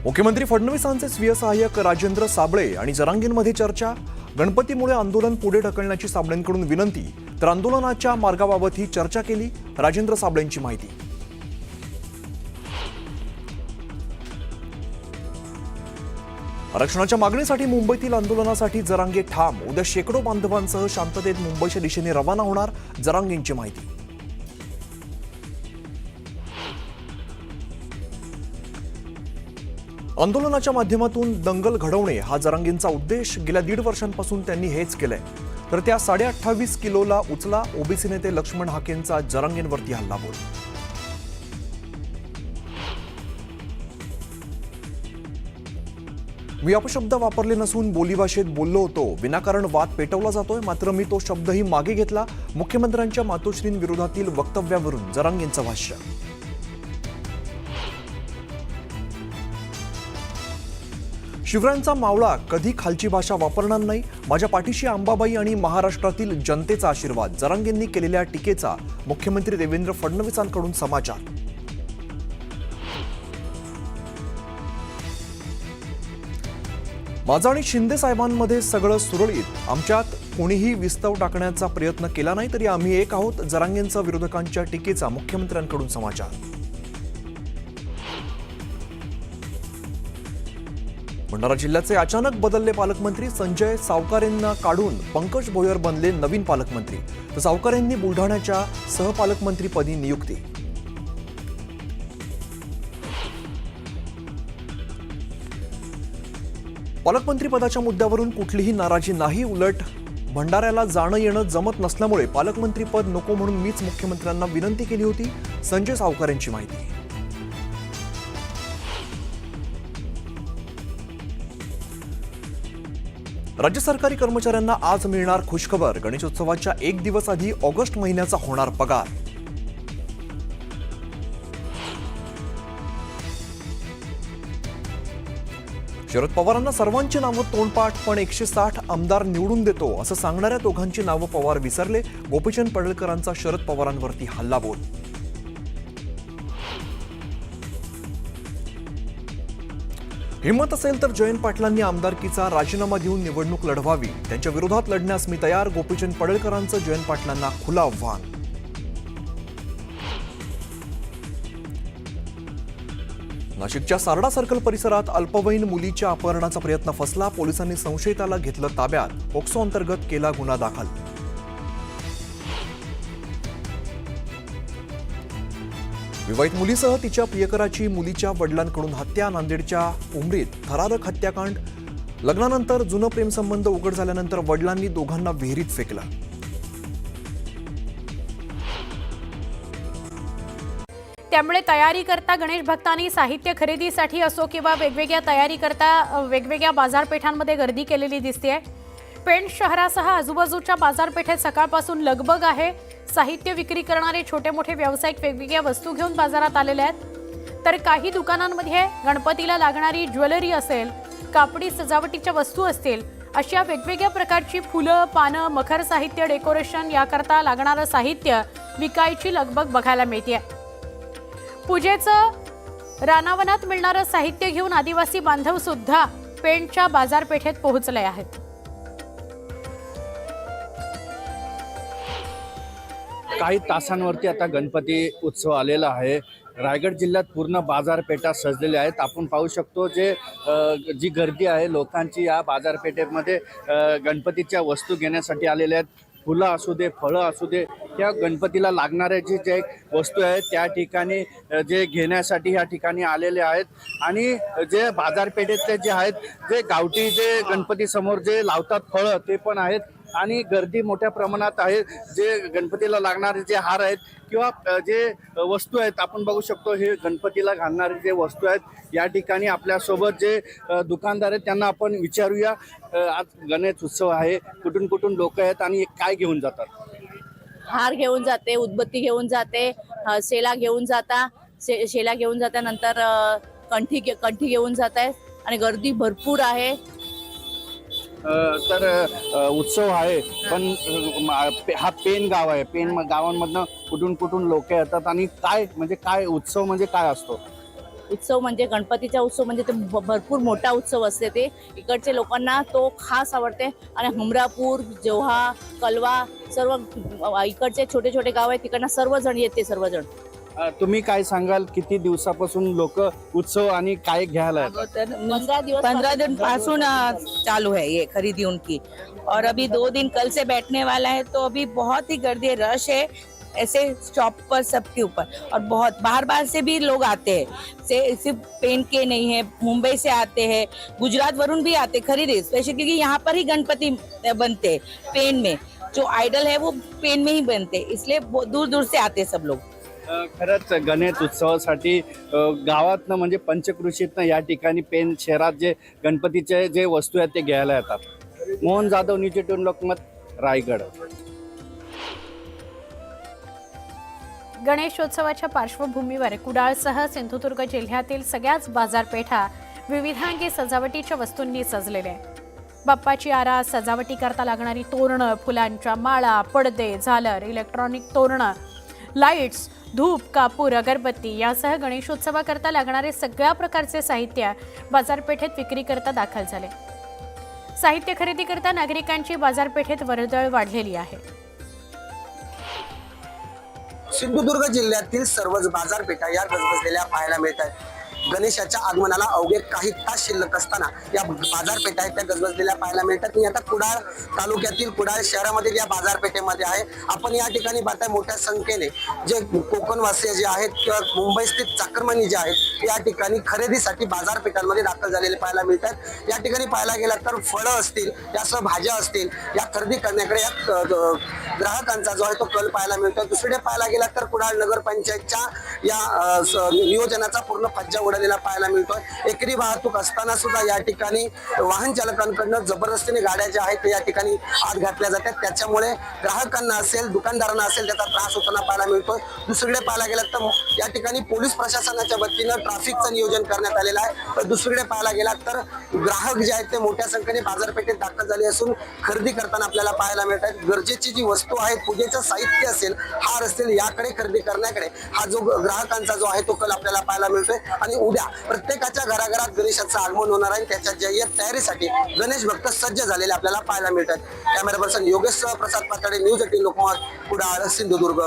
मुख्यमंत्री फडणवीसांचे स्वीय सहाय्यक राजेंद्र साबळे आणि जरांगेंमध्ये चर्चा। गणपतीमुळे आंदोलन पुढे ढकलण्याची साबळेंकडून विनंती, तर आंदोलनाच्या मार्गाबाबतही चर्चा केली। राजेंद्र साबळेंची माहिती। आरक्षणाच्या मागणीसाठी मुंबईतील आंदोलनासाठी जरांगे ठाम। उद्या शेकडो बांधवांसह शांततेत मुंबईच्या दिशेने रवाना होणार। जरांगेंची माहिती। आंदोलनाच्या माध्यमातून दंगल घडवणे हा जरांगेंचा उद्देश। गेल्या 1.5 वर्षांपासून त्यांनी हेच केलंय। तर त्या 28.5 किलोला उचला ओबीसी नेते लक्ष्मण हाकेंचा जरांगेंवरती हल्लाबोल। मी अपशब्द वापरले नसून बोलीभाषेत बोललो होतो। विनाकारण वाद पेटवला जातोय, मात्र मी तो शब्दही मागे घेतला। मुख्यमंत्र्यांच्या मातोश्रींविरोधातील वक्तव्यावरून जरांगेंचं भाष्य। शिवरायांचा मावळा कधी खालची भाषा वापरणार नाही। माझ्या पाठीशी अंबाबाई आणि महाराष्ट्रातील जनतेचा आशीर्वाद। जरांगेंनी केलेल्या टीकेचा मुख्यमंत्री देवेंद्र फडणवीसांकडून समाचार। माझं आणि शिंदे साहेबांमध्ये सगळं सुरळीत। आमच्यात कोणीही विस्तव टाकण्याचा प्रयत्न केला नाही, तरी आम्ही एक आहोत। जरांगेंचा विरोधकांच्या टीकेचा मुख्यमंत्र्यांकडून समाचार। भंडारा जिल्ह्याचे अचानक बदलले पालकमंत्री। संजय सावकारेंना काढून पंकज भोयर बनले नवीन पालकमंत्री, तर सावकारेंनी बुलढाण्याच्या सहपालकमंत्रीपदी नियुक्ती। पालकमंत्रीपदाच्या मुद्द्यावरून कुठलीही नाराजी नाही। उलट भंडाऱ्याला जाणं येणं जमत नसल्यामुळे पालकमंत्रीपद नको म्हणून मीच मुख्यमंत्र्यांना विनंती केली होती। संजय सावकारेंची माहिती। राज्य सरकारी कर्मचाऱ्यांना आज मिळणार खुशखबर। गणेशोत्सवाच्या 1 दिवस आधी ऑगस्ट महिन्याचा होणार पगार। शरद पवारांना सर्वांची नावं तोंडपाठ, पण 160 आमदार निवडून देतो असं सांगणाऱ्या दोघांची नावं पवार विसरले। गोपीचंद पडळकरांचा शरद पवारांवरती हल्लाबोल। हिम्मत असेल तर जयंत पाटलांनी आमदारकीचा राजीनामा देऊन निवडणूक लढवावी। त्यांच्या विरोधात लढण्यास मी तयार। गोपीचंद पडळकरांचं जयंत पाटलांना खुलं आव्हान। नाशिकच्या सारडा सर्कल परिसरात अल्पवयीन मुलीच्या अपहरणाचा प्रयत्न फसला। पोलिसांनी संशयिताला घेतलं ताब्यात। पोक्सो अंतर्गत केला गुन्हा दाखल। विवाहित मुलीसह तिच्या प्रियकराची मुलीच्या वडिलांकडून हत्या। नांदेडच्या उमरीत थरारक हत्याकांड। लग्नानंतर जुनं प्रेमसंबंध उघड झाल्यानंतर वडिलांनी दोघांना विहिरीत फेकलं। त्यामुळे तयारी करता गणेश भक्तांनी साहित्य खरेदीसाठी असो किंवा वेगवेगळ्या तयारी करता वेगवेगळ्या बाजारपेठांमध्ये गर्दी केलेली दिसते। पेण शहरासह आजूबाजूच्या बाजारपेठेत सकाळपासून लगबग आहे। साहित्य विक्री करणारे छोटे मोठे व्यावसायिक वेगवेगळ्या वस्तू घेऊन बाजारात आलेले आहेत। तर काही दुकानांमध्ये गणपतीला लागणारी ज्वेलरी असेल, कापडी सजावटीच्या वस्तू असतील, अशा वेगवेगळ्या प्रकारची फुलं, पानं, मखर साहित्य, डेकोरेशन याकरता लागणारं साहित्य विकायची लगबग बघायला मिळते। पूजेचं रानावनात मिळणारं साहित्य घेऊन आदिवासी बांधव सुद्धा पेणच्या बाजारपेठेत पोहोचले आहेत। काही तासांवरती आता गणपती उत्सव आलेला आहे। रायगड जिल्ह्यात पूर्ण बाजारपेठा सजलेल्या आहेत। आपण पाहू शकतो जी गर्दी आहे लोकांची या बाजारपेठेमध्ये गणपतीच्या वस्तू घेण्यासाठी आलेल्या आहेत। फुलं असू दे, फळं असू दे, त्या गणपतीला लागणाऱ्या जे वस्तू आहेत त्या ठिकाणी जे घेण्यासाठी या ठिकाणी आलेले आहेत। आणि जे बाजारपेठेतले जे आहेत, जे गावठी जे गणपती समोर जे लावतात फळं ते पण आहेत। आणि गर्दी मोठ्या प्रमाणात आहे। जे गणपतीला लागणारे जे हार आहेत किंवा जे वस्तू आहेत आपण बघू शकतो, हे गणपतीला घालणारे जे वस्तू आहेत या ठिकाणी आपल्यासोबत जे दुकानदार आहेत त्यांना आपण विचारूया। आज गणेश उत्सव आहे, कुठून कुठून लोक आहेत आणि काय घेऊन जातात? हार घेऊन जाते, उदबत्ती घेऊन जाते, शेला घेऊन जाता, शेला घेऊन जाता, नंतर कंठी घेऊन जात आहे आणि गर्दी भरपूर आहे। तर उत्सव आहे, पण हा पेन गाव आहे। पेन गावांमधनं कुठून कुठून लोक येतात आणि काय उत्सव म्हणजे काय असतो? उत्सव म्हणजे गणपतीचा उत्सव म्हणजे ते भरपूर मोठा उत्सव असते. ते इकडचे लोकांना तो खास आवडते. आणि हमरापूर, जोहा, कलवा सर्व इकडचे छोटे छोटे गाव आहेत तिकडनं सर्वजण येते सर्वजण. तुम्ही काय सांगाल, किती दिवसापासून लोक उत्सव आणि काय घ्यायला येतात? 15 दिन पासून चालू है ये खरीदी उनकी, और अभी 2 दिन कल से बैठने वाला है, तो अभी बहुत ही गर्दी है, रश है ऐसे शॉप पर सबके ऊपर, और बहुत बाहर बाहर से भी लोग आते हैं, सिर्फ पेन के नहीं है, मुंबई से आते हैं, गुजरात वरुण भी आते खरीदे स्पेशल, क्योंकि यहाँ पर ही गणपति बनते पेन में, जो आइडल है वो पेन में ही बनते, इसलिए दूर दूर से आते सब लोग. खरंच गणेश उत्सवासाठी गावातनं म्हणजे पंचकृषीतनं या ठिकाणी पेन शहरात जे गणपतीचे जे वस्तू आहेत ते घ्यायला येतात. मोहन जाधव, न्यूज 18 लोकमत, रायगड. गणेशोत्सवाच्या पार्श्वभूमीवर कुडाळसह सिंधुदुर्ग जिल्ह्यातील सगळ्याच बाजारपेठा विविधांगी सजावटीच्या वस्तूंनी सजलेल्या आहेत. बाप्पाची आरास, सजावटीकरता लागणारी तोरणं, फुलांच्या माळा, पडदे, झालर, इलेक्ट्रॉनिक तोरणं, लाईट्स, धूप, कापूर, अगरबत्ती यासह गणेशोत्सवाकरता लागणारे सगळ्या प्रकारचे साहित्य बाजारपेठेत विक्रीकरता दाखल झाले. साहित्य खरेदीकरता नागरिकांची बाजारपेठेत वर्दळ वाढलेली आहे. सिंधुदुर्ग जिल्ह्यातील सर्वच बाजारपेठा या गजबजलेल्या पाहायला मिळत आहेत. गणेशाच्या आगमनाला अवघे काही तास शिल्लक असताना या बाजारपेठा आहेत त्या गजबजलेल्या पाहायला मिळतात. मी आता कुडाळ तालुक्यातील कुडाळ शहरामध्ये या बाजारपेठेमध्ये आहे. आपण या ठिकाणी पाहताय मोठ्या संख्येने जे कोकणवासी जे आहेत किंवा मुंबई स्थित चाकरमानी जे आहेत या ठिकाणी खरेदीसाठी बाजारपेठांमध्ये दाखल झालेले पाहायला मिळतात. या ठिकाणी पाहायला गेला तर फळं असतील, यासह भाज्या असतील, या खरेदी करण्याकडे या ग्राहकांचा जो आहे तो कल पाहायला मिळतो. दुसरीकडे पाहायला गेला तर कुडाळ नगरपंचायतच्या या नियोजनाचा पूर्ण फज्जा उडालेला पाहायला मिळतोय. एकरी वाहतूक असताना सुद्धा या ठिकाणी वाहन चालकांकडून जबरदस्तीने गाड्या ज्या आहेत या ठिकाणी आत घातल्या जातात. त्याच्यामुळे ग्राहकांना असेल, दुकानदारांना असेल त्याचा त्रास होताना पाहायला मिळतोय. दुसरीकडे पाहायला गेलं तर या ठिकाणी पोलीस प्रशासनाच्या वतीनं ट्रॅफिकचं नियोजन करण्यात आलेलं आहे. तर दुसरीकडे पाहायला गेला तर ग्राहक जे आहेत ते मोठ्या संख्येने बाजारपेठेत दाखल झाले असून खरेदी करताना आपल्याला पाहायला मिळत आहेत. गरजेची जी वस्तू आहे, पूजेचं साहित्य असेल, हार असतील, याकडे खरेदी करण्याकडे हा जो ग्राहकांचा जो आहे तो कल आपल्याला पाहायला मिळतोय. आणि उद्या प्रत्येकाच्या घराघरात गणेशाचं आगमन होणार आहे. त्याच्या जय्यत तयारीसाठी गणेश भक्त सज्ज झालेले आपल्याला पाहायला मिळतात. कॅमेरा पर्सन योगेश प्रसाद पातळे, न्यूज 18 लोकमत, कुडाळ, सिंधुदुर्ग.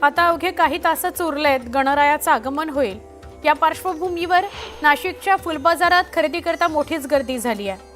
आता अवघे काही तासच उरलेत गणरायाचं आगमन होईल. या पार्श्वभूमीवर नाशिकच्या फुलबाजारात खरेदी करता मोठीच गर्दी झाली आहे.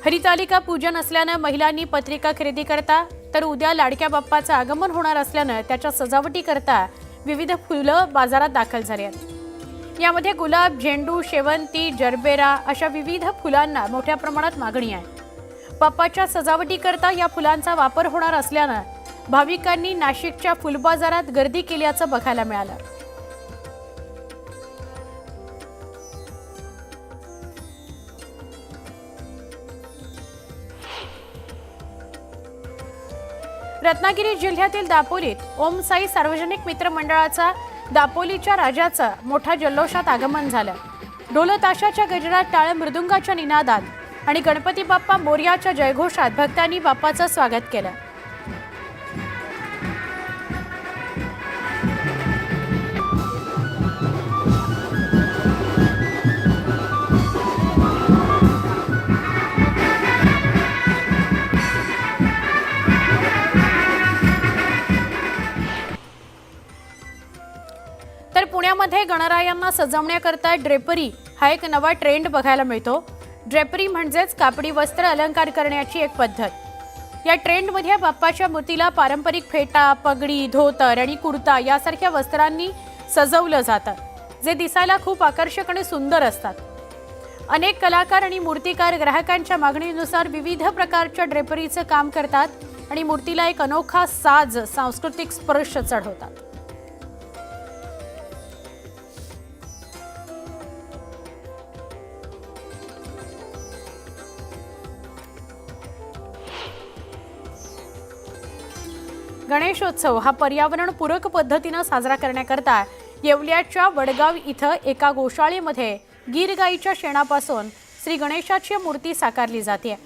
हरितालिका पूजन असल्यानं महिलांनी पत्रिका खरेदी करता, तर उद्या लाडक्या बाप्पाचं आगमन होणार असल्यानं त्याच्या सजावटीकरता विविध फुलं बाजारात दाखल झाली आहेत. यामध्ये गुलाब, झेंडू, शेवंती, जरबेरा अशा विविध फुलांना मोठ्या प्रमाणात मागणी आहे. बाप्पाच्या सजावटीकरता या फुलांचा वापर होणार असल्यानं भाविकांनी नाशिकच्या फुलबाजारात गर्दी केल्याचं बघायला मिळालं. रत्नागिरी जिल्ह्यातील दापोलीत ओम साई सार्वजनिक मित्र मंडळाचा दापोलीच्या राजाचं मोठ्या जल्लोषात आगमन झालं. ढोलताशाच्या गजरात, टाळ मृदुंगाच्या निनादात आणि गणपती बाप्पा मोरयाच्या जयघोषात भक्तांनी बाप्पाचं स्वागत केलं. तर पुण्यामध्ये गणरायांना सजवण्याकरता ड्रेपरी हा एक नवा ट्रेंड बघायला मिळतो. ड्रेपरी म्हणजेच कापडी वस्त्र अलंकार करण्याची एक पद्धत. या ट्रेंडमध्ये बाप्पाच्या मूर्तीला पारंपरिक फेटा, पगडी, धोतर आणि कुर्ता यासारख्या वस्त्रांनी सजवलं जातं, जे दिसायला खूप आकर्षक आणि सुंदर असतात. अनेक कलाकार आणि मूर्तिकार ग्राहकांच्या मागणीनुसार विविध प्रकारच्या ड्रेपरीचं काम करतात आणि मूर्तीला एक अनोखा साज, सांस्कृतिक स्पर्श चढवतात. गणेशोत्सव हा पर्यावरणपूरक पद्धतीनं साजरा करण्याकरता येवल्याच्या वडगाव इथं एका गोशाळेमध्ये गीर गाईच्या शेणापासून श्री गणेशाची मूर्ती साकारली जाते.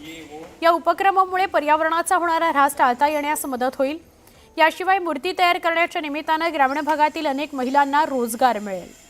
या उपक्रमामुळे पर्यावरणाचा होणारा ऱ्हास टाळता येण्यास मदत होईल. याशिवाय मूर्ती तयार करण्याच्या निमित्तानं ग्रामीण भागातील अनेक महिलांना रोजगार मिळेल.